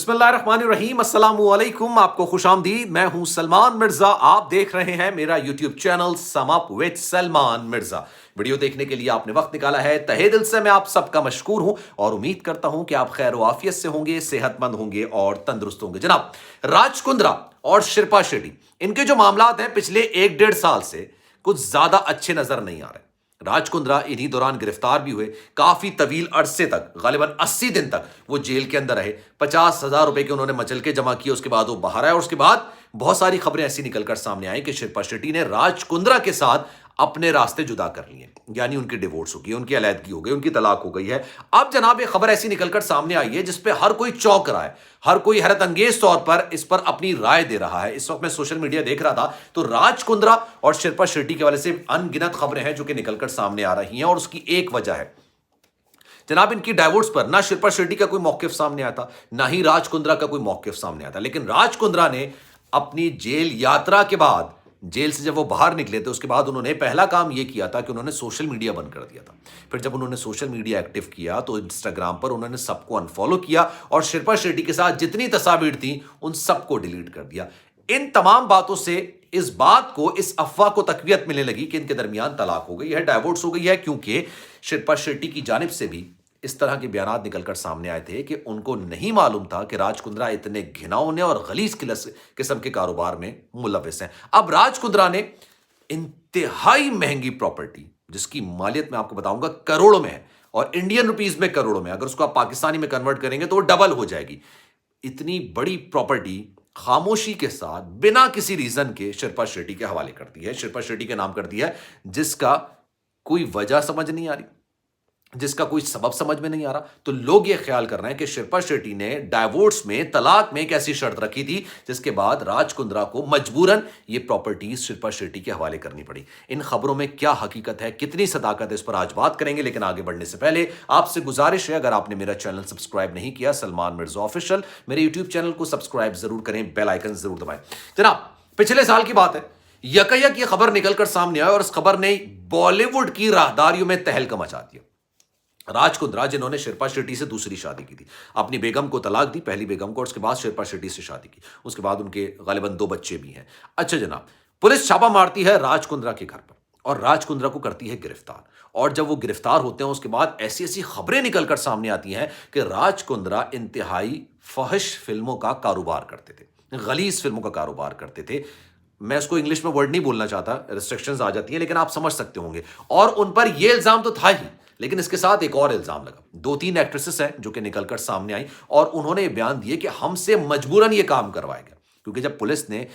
बिस्मिल्लाहिर्रहमानिर्रहीम, अस्सलामुअलैकुम। आपको खुशामदीद। मैं हूं सलमान मिर्जा। आप देख रहे हैं मेरा YouTube channel sum up with Salman Mirza. Video देखने के लिए आपने वक्त निकाला है, तहे दिल से मैं आप सबका मशकूर हूं और उम्मीद करता हूं कि आप खैर आफियत से होंगे, सेहतमंद होंगे और तंदुरुस्त होंगे। जनाब, राज कुंद्रा और शिल्पा शेट्टी, इनके जो मामलात हैं पिछले 1-1.5 साल से कुछ ज्यादा अच्छे नजर नहीं आ रहे। राज कुंद्रा इन्हीं दौरान गिरफ्तार भी हुए। काफी तवील अरसे तक, गालिबन 80 दिन तक वो जेल के अंदर रहे। 50,000 रुपए के उन्होंने मचल के जमा किए। उसके बाद वो बाहर आए और उसके बाद बहुत सारी खबरें ऐसी निकलकर सामने आई कि शिल्पा शेट्टी ने राज कुंद्रा के साथ अपने रास्ते जुदा कर लिए, यानी उनकी डिवोर्स हो गई, उनकी अलैदगी हो गई, उनकी तलाक हो गई है। अब जनाब ये खबर ऐसी निकलकर सामने आई है जिसपे हर कोई चौंक रहा है, हर कोई हैरत अंगेज तौर पर इस पर अपनी राय दे रहा है। इस वक्त मैं सोशल मीडिया देख रहा था तो राज कुंद्रा और शिल्पा शेट्टी के हवाले से अनगिनत खबरें हैं जो कि निकलकर सामने आ रही हैं और उसकी एक वजह है जनाब, इनकी डाइवोर्स पर ना शिल्पा शेट्टी का कोई मौकिफ सामने आता, ना ही राज कुंद्रा का कोई मौकिफ सामने आता। लेकिन राज कुंद्रा ने अपनी जेल यात्रा के बाद, जेल से जब वो बाहर निकले थे उसके बाद उन्होंने पहला काम यह किया था कि उन्होंने सोशल मीडिया बंद कर दिया था। फिर जब उन्होंने सोशल मीडिया एक्टिव किया तो इंस्टाग्राम पर उन्होंने सबको अनफॉलो किया और शिल्पा शेट्टी के साथ जितनी तस्वीर थी उन सबको डिलीट कर दिया। इन तमाम बातों से इस बात को, इस अफवाह को तकवीत मिलने लगी कि इनके दरमियान तलाक हो गई है, डाइवोर्स हो गई है, क्योंकि शिल्पा शेट्टी की जानिब से भी इस तरह के बयान निकलकर सामने आए थे कि उनको नहीं मालूम था कि राज कुंद्रा इतने घिनौने और गलीज किस्म के कारोबार में मुलविस हैं। अब राज कुंद्रा ने इंतहाई महंगी प्रॉपर्टी, जिसकी मालियत मैं आपको बताऊंगा करोड़ों में है और इंडियन रुपीस में करोड़ों में, अगर उसको आप पाकिस्तानी में कन्वर्ट करेंगे तो वो डबल हो जाएगी। इतनी बड़ी प्रॉपर्टी खामोशी के साथ बिना किसी रीजन के शिल्पा शेट्टी के हवाले कर दी है, शिल्पा शेट्टी के नाम कर दिया है, जिसका कोई वजह समझ नहीं आ रही, जिसका कोई सबब समझ में नहीं आ रहा। तो लोग ये ख्याल कर रहे हैं कि शिल्पा शेट्टी ने डाइवोर्स में, तलाक में एक ऐसी शर्त रखी थी जिसके बाद राज कुंद्रा को मजबूरन ये प्रॉपर्टीज शिल्पा शेट्टी के हवाले करनी पड़ी। इन खबरों में क्या हकीकत है, कितनी सदाकत है, इस पर आज बात करेंगे। लेकिन आगे बढ़ने से पहले आपसे गुजारिश है, अगर आपने मेरा चैनल सब्सक्राइब नहीं किया, सलमान मिर्जा ऑफिशियल, मेरे यूट्यूब चैनल को सब्सक्राइब जरूर करें, बेल आइकन जरूर दबाएं। जनाब, पिछले साल की बात है, यकायक ये खबर निकलकर सामने आई और इस खबर ने बॉलीवुड की राहदारियों में तहलका मचा दिया। राज कुंद्रा, जिन्होंने शिल्पा शेट्टी से दूसरी शादी की थी, अपनी बेगम को तलाक दी, पहली बेगम को, और उसके बाद शिल्पा शेट्टी से शादी की। उसके बाद उनके गालिबन 2 बच्चे भी हैं। अच्छा जनाब, पुलिस छापा मारती है राज कुंद्रा के घर पर और राज कुंद्रा को करती है गिरफ्तार। और जब वो गिरफ्तार होते हैं उसके बाद ऐसी ऐसी खबरें निकलकर सामने आती हैं कि राज कुंद्रा इंतहाई फहश फिल्मों का कारोबार करते थे, गलीज फिल्मों का कारोबार करते थे। मैं उसको इंग्लिश में वर्ड नहीं बोलना चाहता, रिस्ट्रिक्शंस आ जाती हैं, लेकिन आप समझ सकते होंगे। और उन पर यह इल्जाम तो था ही, लेकिन इसके साथ एक और इल्जाम लगा। 2-3 एक्ट्रेसेस हैं जो कि निकलकर सामने आई और उन्होंने बयान दिए कि हमसे मजबूरन यह काम करवाया गया, क्योंकि जब पुलिस ने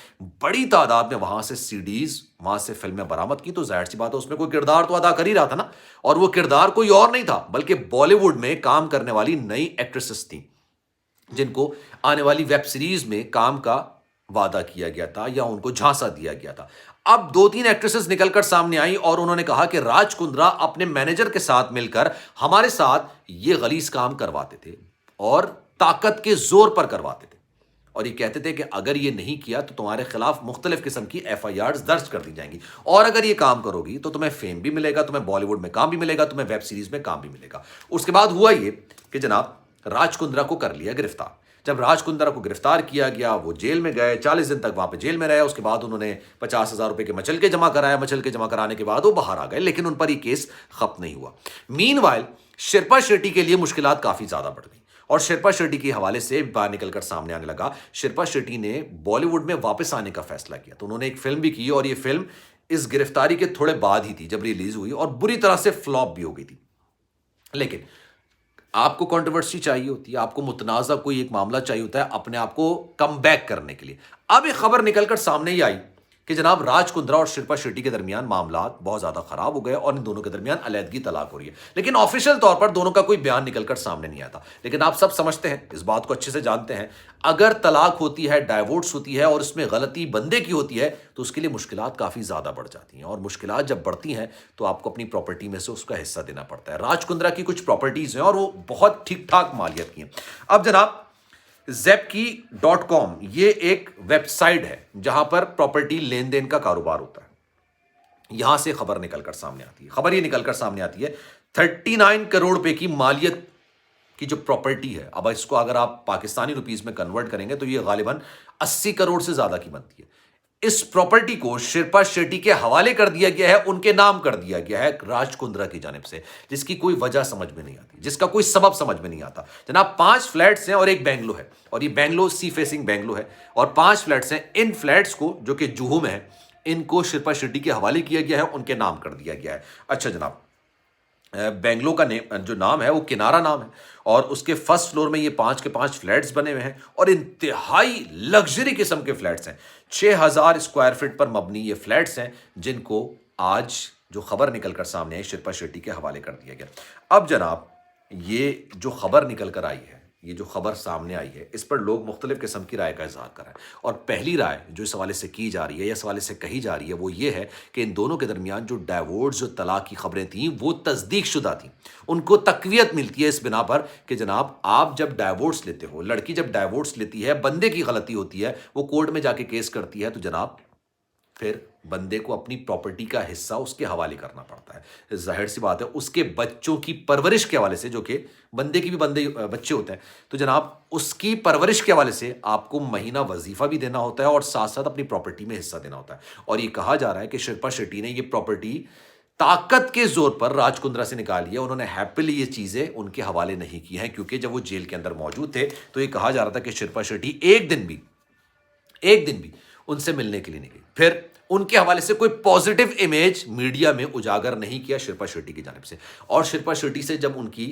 बड़ी तादाद में वहां से सीडीज, वहां से फिल्में बरामद की तो जाहिर सी बात है उसमें कोई किरदार तो अदा कर ही रहा था ना। और वो किरदार कोई और नहीं था बल्कि बॉलीवुड में काम करने वाली नई एक्ट्रेसेस थी, जिनको आने वाली वेब सीरीज में काम का वादा किया गया था या उनको झांसा दिया गया था। अब 2-3 एक्ट्रेसेस निकलकर सामने आई और उन्होंने कहा कि राज कुंद्रा अपने मैनेजर के साथ मिलकर हमारे साथ ये गलीज काम करवाते थे और ताकत के जोर पर करवाते थे। और ये कहते थे कि अगर ये नहीं किया तो तुम्हारे खिलाफ मुख्तलिफ किस्म की FIRs दर्ज कर दी जाएंगी, और अगर ये काम करोगी तो तुम्हें फेम भी मिलेगा, तुम्हें बॉलीवुड में काम भी मिलेगा, तुम्हें वेब सीरीज में काम भी मिलेगा। उसके बाद हुआ ये कि जनाब राज कुंद्रा को कर लिया गिरफ्तार। जब राज कुंद्रा को गिरफ्तार किया गया, वो जेल में गए, 40 दिन तक वहां पे जेल में रहे। उसके बाद उन्होंने 50,000 रुपए के मचल के जमा कराया। मचल के जमा कराने के बाद वो बाहर आ गए, लेकिन उन पर ये केस खत्म नहीं हुआ। मीनवाइल शिल्पा शेट्टी के लिए मुश्किलात काफी ज्यादा बढ़ गई और शिल्पा शेट्टी के हवाले से बाहर निकलकर सामने आने लगा। शिल्पा शेट्टी ने बॉलीवुड में वापस आने का फैसला किया, तो उन्होंने एक फिल्म भी की और ये फिल्म इस गिरफ्तारी के थोड़े बाद ही थी जब रिलीज हुई और बुरी तरह से फ्लॉप भी हो गई थी। लेकिन आपको कंट्रोवर्सी चाहिए होती है, आपको मुतनाज़ा कोई एक मामला चाहिए होता है अपने आप को कम बैक करने के लिए। अब एक खबर निकलकर सामने ही आई कि जनाब राज कुंद्रा और शिल्पा शेट्टी के दरमियान मामला बहुत ज्यादा खराब हो गए और इन दोनों के दरमियान अलैदगी, तलाक हो रही है। लेकिन ऑफिशियल तौर पर दोनों का कोई बयान निकलकर सामने नहीं आता। लेकिन आप सब समझते हैं, इस बात को अच्छे से जानते हैं, अगर तलाक होती है, डाइवोर्स होती है और इसमें गलती बंदे की होती है तो उसके लिए मुश्किलात काफी ज्यादा बढ़ जाती हैं, और मुश्किलात जब बढ़ती हैं तो आपको अपनी प्रॉपर्टी में से उसका हिस्सा देना पड़ता है। राज कुंद्रा की कुछ प्रॉपर्टीज हैं और वो बहुत ठीक ठाक मालियत की हैं। अब जनाब Zepkey.com ये एक वेबसाइट है जहां पर प्रॉपर्टी लेन देन का कारोबार होता है। यहां से खबर निकलकर सामने आती है, खबर ये निकलकर सामने आती है 39 करोड़ रुपए की मालियत की जो प्रॉपर्टी है, अब इसको अगर आप पाकिस्तानी रुपीस में कन्वर्ट करेंगे तो ये गालिबन 80 करोड़ से ज्यादा की बनती है। इस प्रॉपर्टी को शिल्पा शेट्टी के हवाले कर दिया गया है, उनके नाम कर दिया गया है राज कुंद्रा की जानिब से, जिसकी कोई वजह समझ में नहीं आती, जिसका कोई सबब समझ में नहीं आता। जनाब 5 फ्लैट्स हैं और एक बैंगलो है, और ये बैंगलो सी फेसिंग बैंगलो है, और 5 फ्लैट्स हैं। इन फ्लैट्स को, जो कि जुहू में है, इनको शिल्पा शेट्टी के हवाले किया गया है, उनके नाम कर दिया गया है। अच्छा जनाब, बेंगलो का जो नाम है वो किनारा नाम है, और उसके फर्स्ट फ्लोर में ये 5 के 5 फ्लैट्स बने हुए हैं, और इंतहाई लग्जरी किस्म के फ्लैट्स हैं। 6000 स्क्वायर फीट पर मबनी ये फ्लैट्स हैं, जिनको आज जो खबर निकलकर सामने आई शिल्पा शेट्टी के हवाले कर दिया गया। अब जनाब, ये जो खबर निकल कर आई है, ये जो खबर सामने आई है, इस पर लोग मुख्तलिफ किस्म की राय का इजहार कर रहे हैं, और पहली राय जो इस हवाले से की जा रही है या इस हवाले से कही जा रही है वो ये है कि इन दोनों के दरमियान जो डाइवोर्स, जो तलाक की खबरें थी, वो तस्दीक शुदा थी। उनको तकवीयत मिलती है इस बिना पर कि जनाब, आप जब डाइवोर्स लेते हो, लड़की जब डाइवोर्स लेती है, बंदे की गलती होती है, वो कोर्ट में जाके केस करती है, तो जनाब फिर बंदे को अपनी प्रॉपर्टी का हिस्सा उसके हवाले करना पड़ता है। जाहिर सी बात है, उसके बच्चों की परवरिश के हवाले से, जो कि बंदे की भी बच्चे होते हैं, तो जनाब उसकी परवरिश के हवाले से आपको महीना वजीफा भी देना होता है, और साथ साथ अपनी प्रॉपर्टी में हिस्सा देना होता है। और ये कहा जा रहा है कि शिल्पा शेट्टी ने ये प्रॉपर्टी ताकत के जोर पर राज कुंद्रा से निकाली है। उन्होंने हैप्पीली ये चीजें उनके हवाले नहीं की हैं, क्योंकि जब वो जेल के अंदर मौजूद थे तो ये कहा जा रहा था कि शिल्पा शेट्टी एक दिन भी उनसे मिलने के लिए नहीं गई। फिर उनके हवाले से कोई पॉजिटिव इमेज मीडिया में उजागर नहीं किया शिल्पा शेट्टी की जानिब से। और शिल्पा शेट्टी से जब उनकी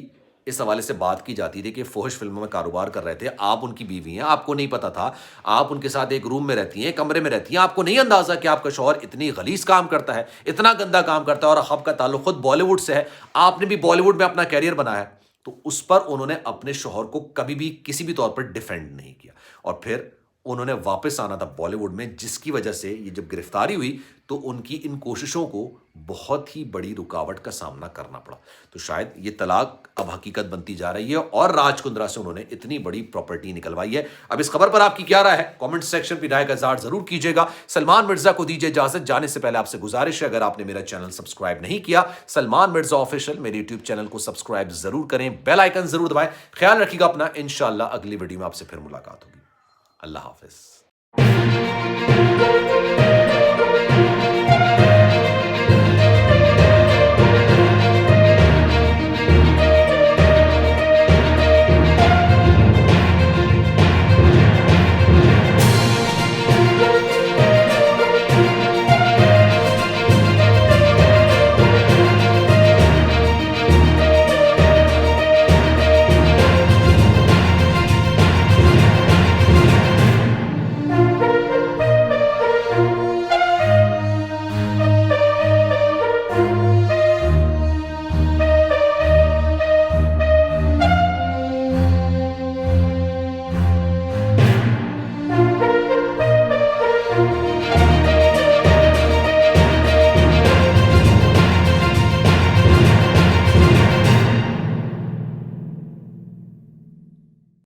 इस हवाले से बात की जाती थी कि फोहिश फिल्मों में कारोबार कर रहे थे, आप उनकी बीवी हैं, आपको नहीं पता था, आप उनके साथ एक रूम में रहती हैं, कमरे में रहती हैं, आपको नहीं अंदाजा कि आपका शौहर इतनी गलीज काम करता है, इतना गंदा काम करता है, और आपका ताल्लुक खुद बॉलीवुड से है, आपने भी बॉलीवुड में अपना कैरियर बनाया है, तो उस पर उन्होंने अपने शौहर को कभी भी किसी भी तौर पर डिफेंड नहीं किया। और फिर उन्होंने वापस आना था बॉलीवुड में, जिसकी वजह से ये जब गिरफ्तारी हुई तो उनकी इन कोशिशों को बहुत ही बड़ी रुकावट का सामना करना पड़ा। तो शायद ये तलाक अब हकीकत बनती जा रही है, और राज कुंद्रा से उन्होंने इतनी बड़ी प्रॉपर्टी निकलवाई है। अब इस खबर पर आपकी क्या राय है, कमेंट सेक्शन पर राय का इजहार जरूर कीजिएगा। सलमान मिर्जा को दीजिए इजाजत, जाने से पहले आपसे गुजारिश है, अगर आपने मेरा चैनल सब्सक्राइब नहीं किया, सलमान मिर्जा ऑफिशियल मेरे यूट्यूब चैनल को सब्सक्राइब जरूर करें, बेल आइकन जरूर दबाएं। ख्याल रखिएगा अपना, इंशाल्लाह अगली वीडियो में आपसे फिर मुलाकात होगी। अल्लाह हाफिज।